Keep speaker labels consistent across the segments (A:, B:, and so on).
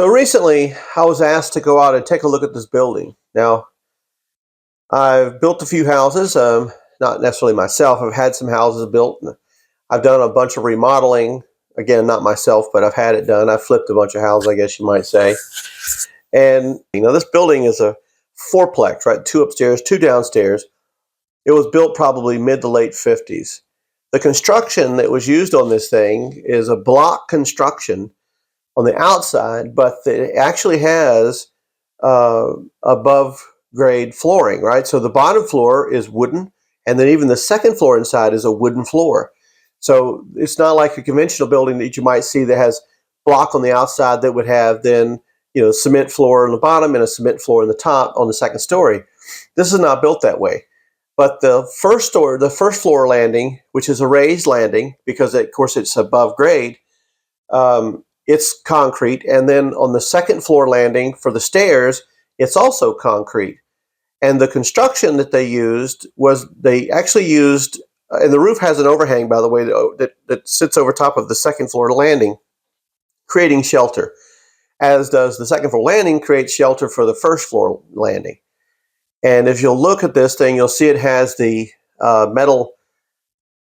A: So recently, I was asked to go out and take a look at this building. Now, I've built a few houses, not necessarily myself. I've had some houses built. I've done a bunch of remodeling. Again, not myself, but I've had it done. I've flipped a bunch of houses, I guess you might say. And, this building is a fourplex, right? 2 upstairs, 2 downstairs. It was built probably mid to late 50s. The construction that was used on this thing is a block construction on the outside, but it actually has above grade flooring, right? So the bottom floor is wooden, and then even the second floor inside is a wooden floor. So it's not like a conventional building that you might see that has block on the outside that would have then, cement floor on the bottom and a cement floor on the top on the second story. This is not built that way. But the first floor landing, which is a raised landing because, of course, it's above grade, it's concrete. And then on the second floor landing for the stairs, it's also concrete. And the construction that they used was and the roof has an overhang, by the way, that sits over top of the second floor landing, creating shelter, as does the second floor landing create shelter for the first floor landing. And if you'll look at this thing, you'll see it has the metal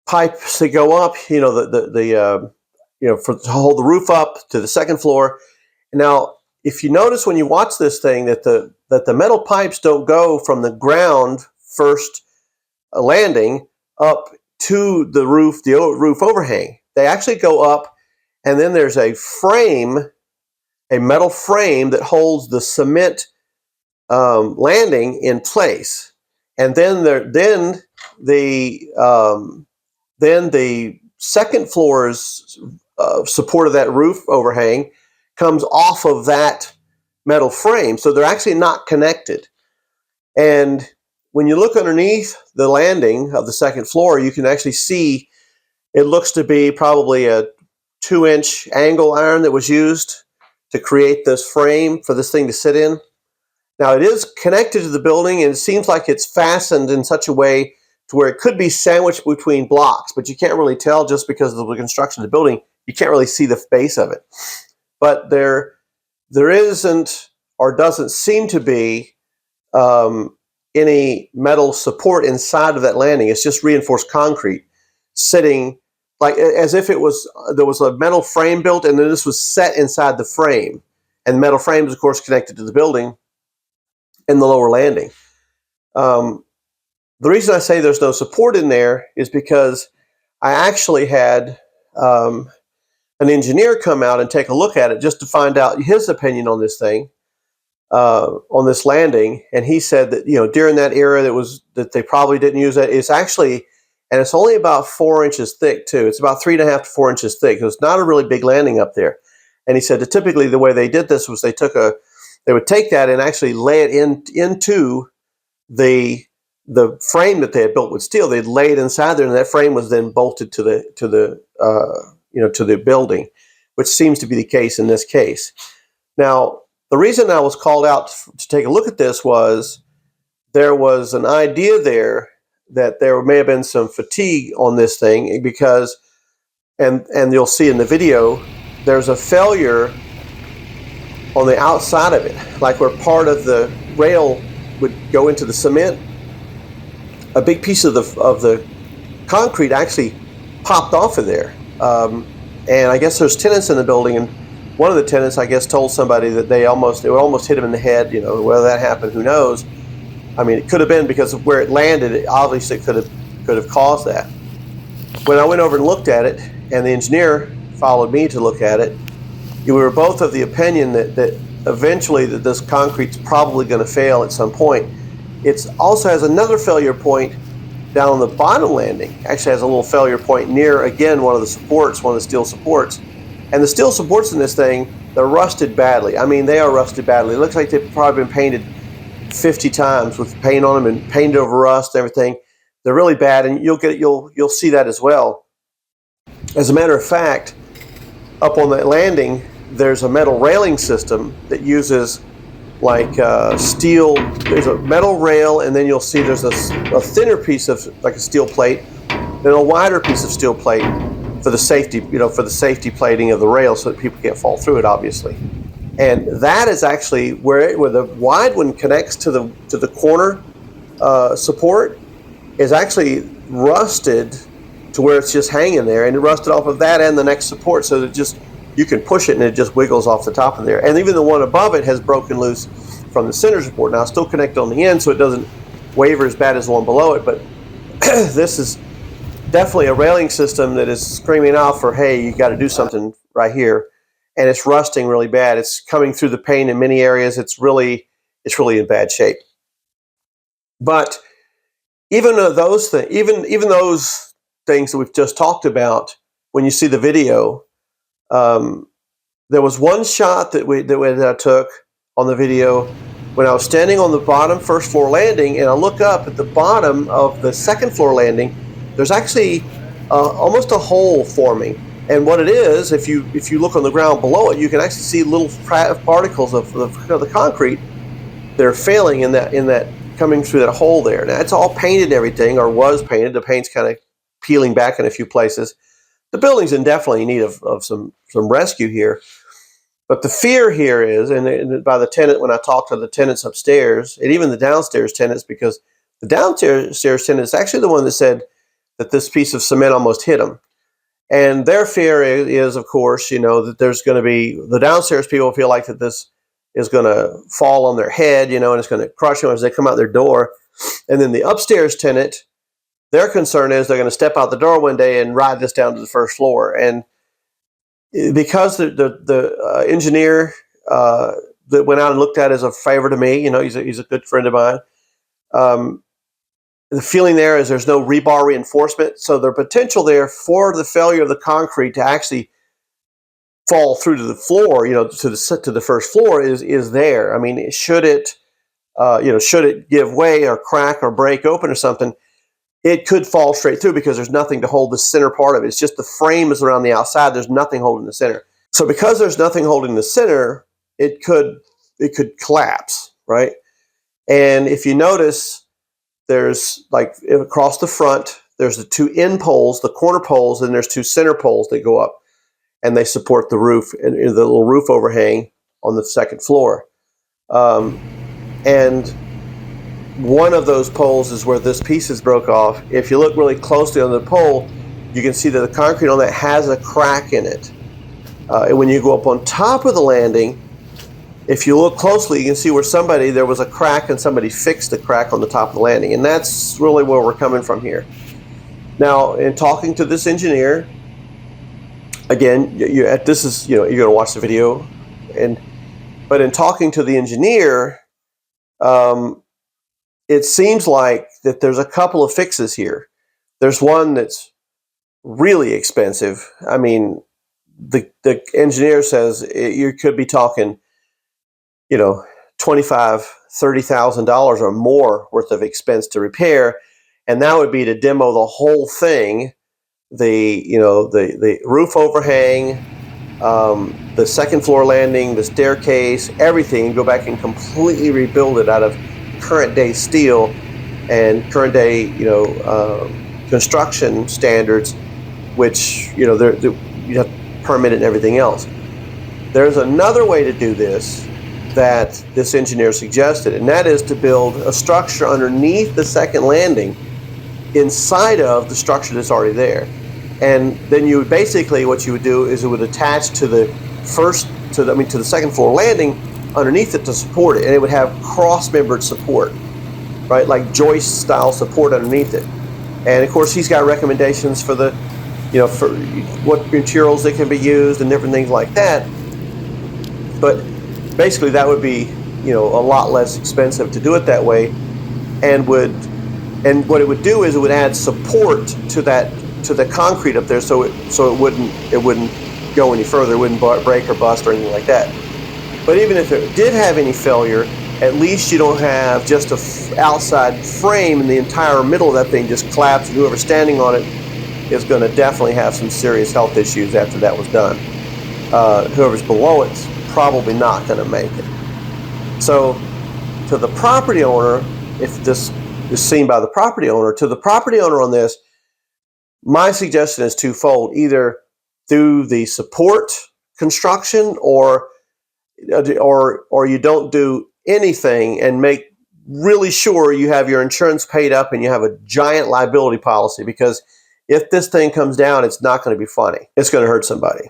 A: pipes that go up, for to hold the roof up to the second floor. Now, if you notice when you watch this thing that the metal pipes don't go from the ground first landing up to the roof overhang. They actually go up, and then there's a metal frame that holds the cement landing in place, and then the second floor's support of that roof overhang comes off of that metal frame, so they're actually not connected. And when you look underneath the landing of the second floor, you can actually see it looks to be probably a 2-inch angle iron that was used to create this frame for this thing to sit in. Now, it is connected to the building, and it seems like it's fastened in such a way to where it could be sandwiched between blocks, but you can't really tell just because of the construction of the building. You can't really see the base of it. But there isn't or doesn't seem to be any metal support inside of that landing. It's just reinforced concrete sitting like as if there was a metal frame built, and then this was set inside the frame. And the metal frame is, of course, connected to the building in the lower landing. The reason I say there's no support in there is because I actually had an engineer come out and take a look at it just to find out his opinion on this thing, on this landing. And he said that, during that era that they probably didn't use it. It's actually, and it's only about 4 inches thick too. It's about 3.5 to 4 inches thick. It's not a really big landing up there. And he said that typically the way they did this was they would take that and actually lay it into the frame that they had built with steel. They'd lay it inside there, and that frame was then bolted to the building, which seems to be the case in this case. Now, the reason I was called out to take a look at this was there was an idea there that there may have been some fatigue on this thing because, and you'll see in the video, there's a failure on the outside of it, like where part of the rail would go into the cement. A big piece of the concrete actually popped off of there. And I guess there's tenants in the building, and one of the tenants, I guess, told somebody that it would almost hit him in the head. Whether that happened, who knows? I mean, it could have been because of where it landed. It obviously could have caused that. When I went over and looked at it, and the engineer followed me to look at it, we were both of the opinion that eventually that this concrete's probably going to fail at some point. It also has another failure point down on the bottom landing. Actually has a little failure point near, again, one of the steel supports. And the steel supports in this thing, they're rusted badly. I mean, they are rusted badly. It looks like they've probably been painted 50 times with paint on them and painted over rust and everything. They're really bad, and you'll see that as well. As a matter of fact, up on that landing, there's a metal railing system that uses steel. There's a metal rail, and then you'll see there's a thinner piece of like a steel plate, then a wider piece of steel plate for the safety, for the safety plating of the rail so that people can't fall through it, obviously. And that is actually where the wide one connects to the corner support is actually rusted to where it's just hanging there, and it rusted off of that and the next support, so that just you can push it and it just wiggles off the top of there. And even the one above it has broken loose from the center support. Now it's still connected on the end, so it doesn't waver as bad as the one below it, but this is definitely a railing system that is screaming out for, hey, you got to do something right here. And it's rusting really bad. It's coming through the paint in many areas. It's really in bad shape. But even those things, even those things that we've just talked about, when you see the video, there was one shot that I took on the video when I was standing on the bottom first floor landing, and I look up at the bottom of the second floor landing. There's actually almost a hole forming, and what it is, if you look on the ground below it, you can actually see little particles of the concrete that are failing in that coming through that hole there. Now it's all painted and everything, or was painted. The paint's kind of peeling back in a few places. The building's in definitely need of some rescue here. But the fear here is, and by the tenant, when I talked to the tenants upstairs, and even the downstairs tenants, because the downstairs tenant is actually the one that said that this piece of cement almost hit them. And their fear is, of course, that there's going to be, the downstairs people feel like that this is going to fall on their head, and it's going to crush them as they come out their door. And then the upstairs tenant, their concern is they're going to step out the door one day and ride this down to the first floor. And because the engineer that went out and looked at it as a favor to me, he's a good friend of mine. The feeling there is there's no rebar reinforcement, so the potential there for the failure of the concrete to actually fall through to the floor, to the first floor is there. I mean, should it give way or crack or break open or something, it could fall straight through because there's nothing to hold the center part of it. It's just the frame is around the outside. There's nothing holding the center. So because there's nothing holding the center, it could collapse, right? And if you notice, there's like across the front, there's the two end poles, the corner poles, and there's two center poles that go up, and they support the roof and the little roof overhang on the second floor. And one of those poles is where this piece is broke off. If you look really closely on the pole, you can see that the concrete on that has a crack in it. And when you go up on top of the landing, if you look closely, you can see where there was a crack and somebody fixed the crack on the top of the landing. And that's really where we're coming from here. Now, in talking to this engineer, again, you're going to watch the video. But in talking to the engineer, it seems like that there's a couple of fixes here. There's one that's really expensive. I mean, the engineer says you could be talking, $25,000, $30,000 or more worth of expense to repair, and that would be to demo the whole thing, the roof overhang, the second floor landing, the staircase, everything, and go back and completely rebuild it out of current day steel and current day construction standards, which you have permit and everything else. There's another way to do this that this engineer suggested, and that is to build a structure underneath the second landing inside of the structure that's already there. And then you would basically, what you would do is it would attach to the second floor landing underneath it to support it, and it would have cross-membered support, right, like joist style support underneath it. And of course, he's got recommendations for for what materials that can be used and different things like that. But basically, that would be a lot less expensive to do it that way, and what it would do is it would add support to the concrete up there, so it wouldn't go any further, it wouldn't break or bust or anything like that. But even if it did have any failure, at least you don't have just a outside frame and the entire middle of that thing just collapsed, and whoever's standing on it is going to definitely have some serious health issues after that was done. Whoever's below it's probably not going to make it. So to the property owner, if this is seen by the property owner, to the property owner on this, my suggestion is twofold: either through the support construction, or or you don't do anything and make really sure you have your insurance paid up and you have a giant liability policy, because if this thing comes down, it's not going to be funny. It's going to hurt somebody.